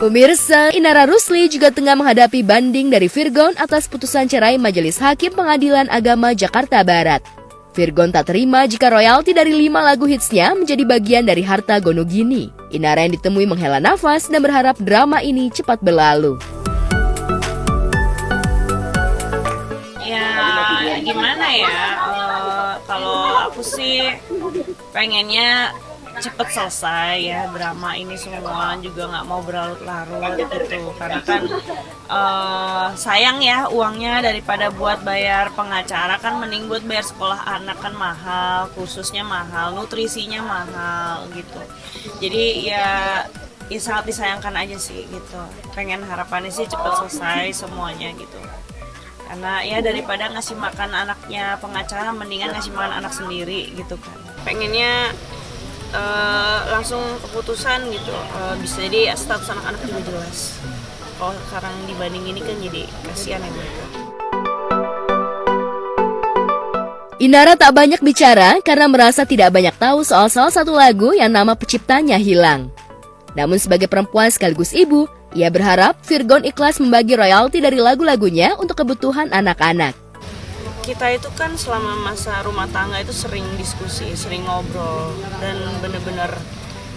Pemirsa, Inara Rusli juga tengah menghadapi banding dari Virgon atas putusan cerai Majelis Hakim Pengadilan Agama Jakarta Barat. Virgon tak terima jika royalti dari 5 lagu hitsnya menjadi bagian dari harta Gonogini. Inara yang ditemui menghela nafas dan berharap drama ini cepat berlalu. Ya, gimana ya, kalau aku sih pengennya cepet selesai ya drama ini semua, juga nggak mau berlarut-larut gitu, karena kan sayang ya uangnya, daripada buat bayar pengacara kan mending buat bayar sekolah anak, kan mahal, kursusnya mahal, nutrisinya mahal gitu. Jadi ya sangat disayangkan aja sih gitu, pengen harapannya sih cepet selesai semuanya gitu. Karena ya daripada ngasih makan anaknya pengacara, mendingan ngasih makan anak sendiri gitu kan. Pengennya langsung keputusan gitu, bisa jadi status anak-anak juga jelas. Kalau sekarang dibanding ini kan jadi kasihan ya mereka. Inara tak banyak bicara karena merasa tidak banyak tahu soal salah satu lagu yang nama penciptanya hilang. Namun sebagai perempuan sekaligus ibu, ia berharap Virgon ikhlas membagi royalti dari lagu-lagunya untuk kebutuhan anak-anak. Kita itu kan selama masa rumah tangga itu sering diskusi, sering ngobrol, dan bener-bener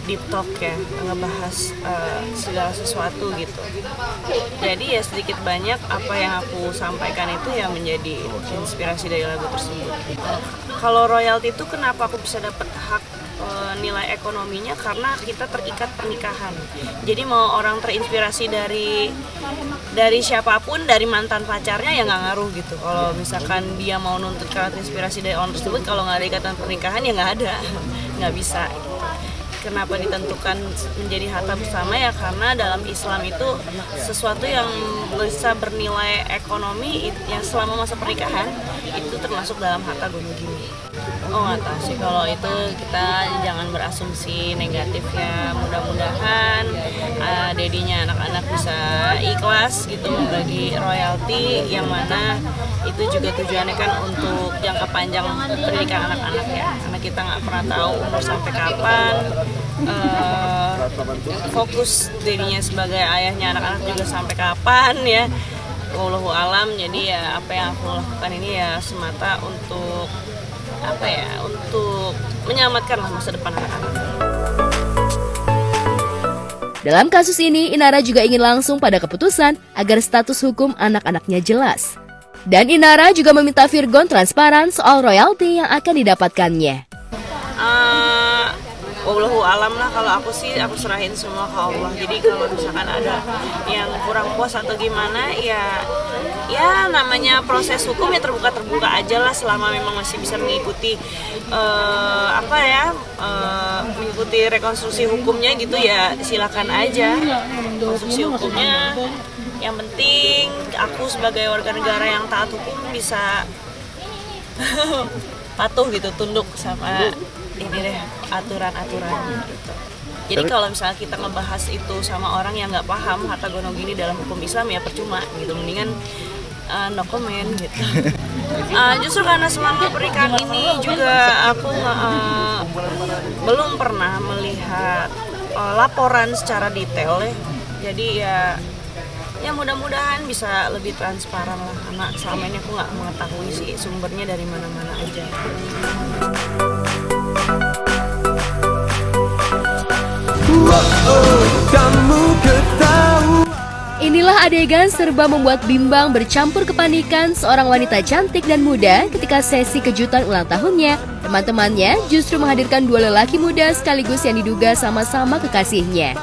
deep talk ya, ngebahas segala sesuatu gitu. Jadi ya sedikit banyak apa yang aku sampaikan itu ya menjadi inspirasi dari lagu tersebut. Kalau royalti itu kenapa aku bisa dapat hak nilai ekonominya, karena kita terikat pernikahan. Jadi mau orang terinspirasi dari siapapun, dari mantan pacarnya ya nggak ngaruh gitu. Kalau misalkan dia mau nuntut inspirasi dari orang tersebut, kalau nggak ada ikatan pernikahan ya nggak ada, nggak bisa. Kenapa ditentukan menjadi harta bersama ya karena dalam Islam itu sesuatu yang bisa bernilai ekonomi yang selama masa pernikahan itu termasuk dalam harta Gonogini. Oh nggak tahu sih, kalau itu kita jangan berasumsi negatif ya. Mudah-mudahan dedinya anak-anak bisa ikhlas gitu membagi royalti, yang mana itu juga tujuannya kan untuk jangka panjang pendidikan anak-anak ya, karena kita nggak pernah tahu umur sampai kapan. Fokus dirinya sebagai ayahnya anak-anak juga sampai kapan ya, wallahu alam. Jadi ya apa yang aku lakukan ini ya semata untuk apa ya, untuk menyelamatkan masa depan anak-anak. Dalam kasus ini, Inara juga ingin langsung pada keputusan agar status hukum anak-anaknya jelas. Dan Inara juga meminta Virgon transparan soal royalti yang akan didapatkannya. Wallahu alam lah, kalau aku sih aku serahin semua ke Allah. Jadi kalau misalkan ada yang kurang puas atau gimana ya namanya proses hukum ya terbuka aja lah, selama memang masih bisa mengikuti mengikuti rekonstruksi hukumnya gitu ya, silakan aja rekonstruksi hukumnya. Yang penting aku sebagai warga negara yang taat hukum bisa patuh gitu, tunduk sama ini deh aturan-aturannya gitu. Jadi kalau misalnya kita ngebahas itu sama orang yang nggak paham harta Gonogini dalam hukum Islam ya percuma gitu, mendingan no comment gitu. Justru karena selama pernikahan ini juga aku belum pernah melihat laporan secara detail ya. Jadi ya mudah-mudahan bisa lebih transparan lah, karena selama ini aku nggak mengetahui sih sumbernya dari mana-mana aja. Inilah adegan serba membuat bimbang bercampur kepanikan seorang wanita cantik dan muda ketika sesi kejutan ulang tahunnya. Teman-temannya justru menghadirkan 2 lelaki muda sekaligus yang diduga sama-sama kekasihnya.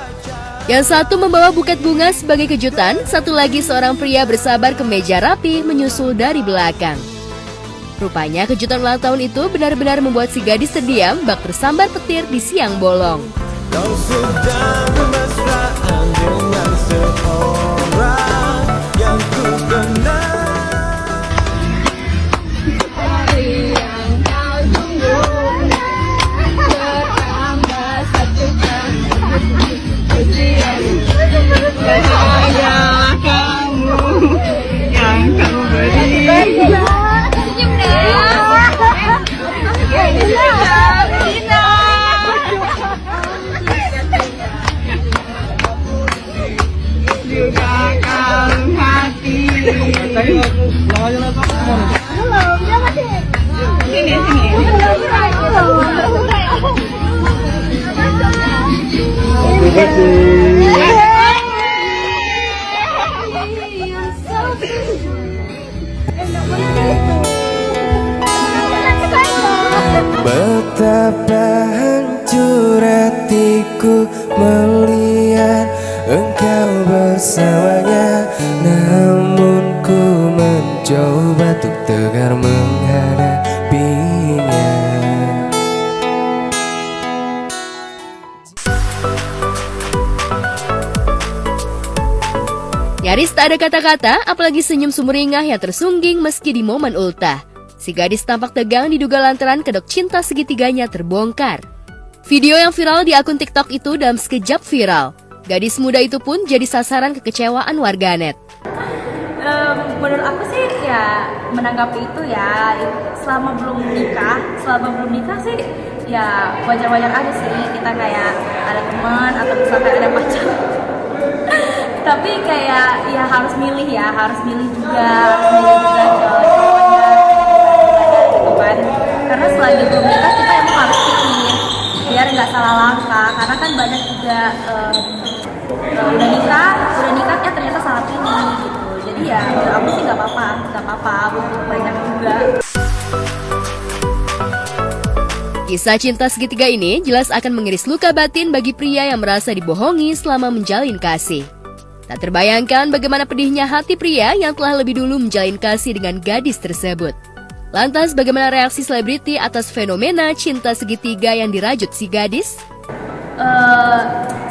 Yang satu membawa buket bunga sebagai kejutan, satu lagi seorang pria bersabar kemeja rapi menyusul dari belakang. Rupanya kejutan ulang tahun itu benar-benar membuat si gadis terdiam bak tersambar petir di siang bolong. Kau sedang bermesraan dengan seorang yang ku kenal. Hari yang kau tunggu bertambah satu bahagialah kamu yang kau beri. Senyum deh. ku melihat engkau bersamanya, namun ku mencoba untuk tegar menghadapinya. Nyaris tak ada kata-kata, apalagi senyum sumringah yang tersungging meski di momen ultah. Si gadis tampak tegang diduga lantaran kedok cinta segitiganya terbongkar. Video yang viral di akun TikTok itu dalam sekejap viral. Gadis muda itu pun jadi sasaran kekecewaan warganet. Menurut aku sih ya menanggapi itu ya selama belum nikah sih ya wajar-wajar aja sih kita kayak ada teman atau misalnya ada pacar. Tapi kayak ya harus milih juga cowoknya gitu kan. Karena selagi belum nikah kita emang harus pikir biar nggak salah langkah. Karena kan banyak juga udah nikah ternyata salah pilih gitu. Jadi ya menurut aku sih nggak apa-apa butuh banyak juga. Kisah cinta segitiga ini jelas akan mengiris luka batin bagi pria yang merasa dibohongi selama menjalin kasih. Tak terbayangkan bagaimana pedihnya hati pria yang telah lebih dulu menjalin kasih dengan gadis tersebut. Lantas bagaimana reaksi selebriti atas fenomena cinta segitiga yang dirajut si gadis?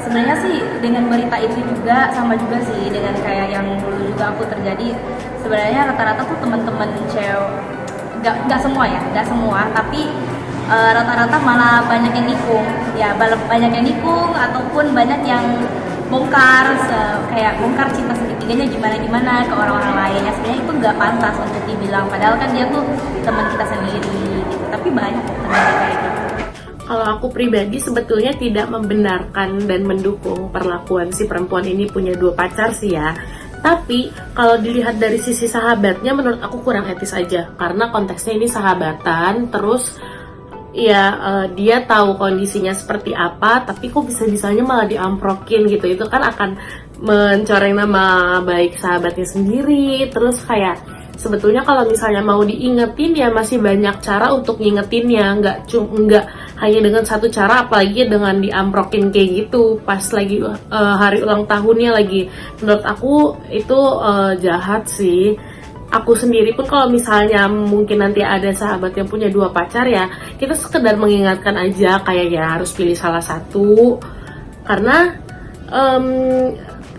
Sebenarnya sih dengan berita itu juga sama juga sih dengan kayak yang dulu juga aku terjadi. Sebenarnya rata-rata tuh teman-teman cewek nggak semua tapi rata-rata malah banyak yang nikung ya, banyak yang nikung ataupun banyak yang bongkar cinta segitiganya gimana ke orang-orang lain. Ya sebenarnya itu nggak pantas untuk dibilang, padahal kan dia tuh teman kita sendiri gitu. Tapi banyak terjadi kayak gitu. Kalau aku pribadi sebetulnya tidak membenarkan dan mendukung perlakuan si perempuan ini punya dua pacar sih ya. Tapi kalau dilihat dari sisi sahabatnya menurut aku kurang etis aja. Karena konteksnya ini sahabatan, terus ya dia tahu kondisinya seperti apa, tapi kok bisa-bisanya malah diamprokin gitu. Itu kan akan mencoreng nama baik sahabatnya sendiri. Terus kayak sebetulnya kalau misalnya mau diingetin ya masih banyak cara untuk ngingetinnya, nggak hanya dengan satu cara, apalagi dengan diamprokin kayak gitu pas lagi hari ulang tahunnya lagi. Menurut aku itu jahat sih. Aku sendiri pun kalau misalnya mungkin nanti ada sahabat yang punya dua pacar ya, kita sekedar mengingatkan aja kayak ya harus pilih salah satu. Karena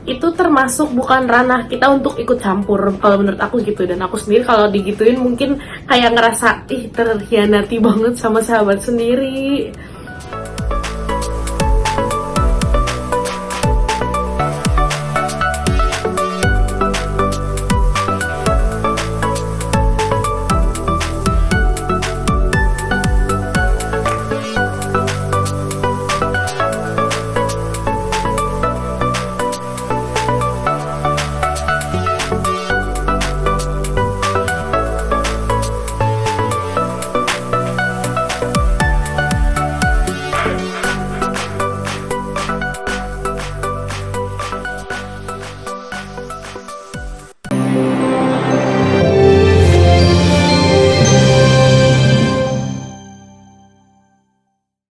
itu termasuk bukan ranah kita untuk ikut campur kalau menurut aku gitu. Dan aku sendiri kalau digituin mungkin kayak ngerasa terhianati banget sama sahabat sendiri.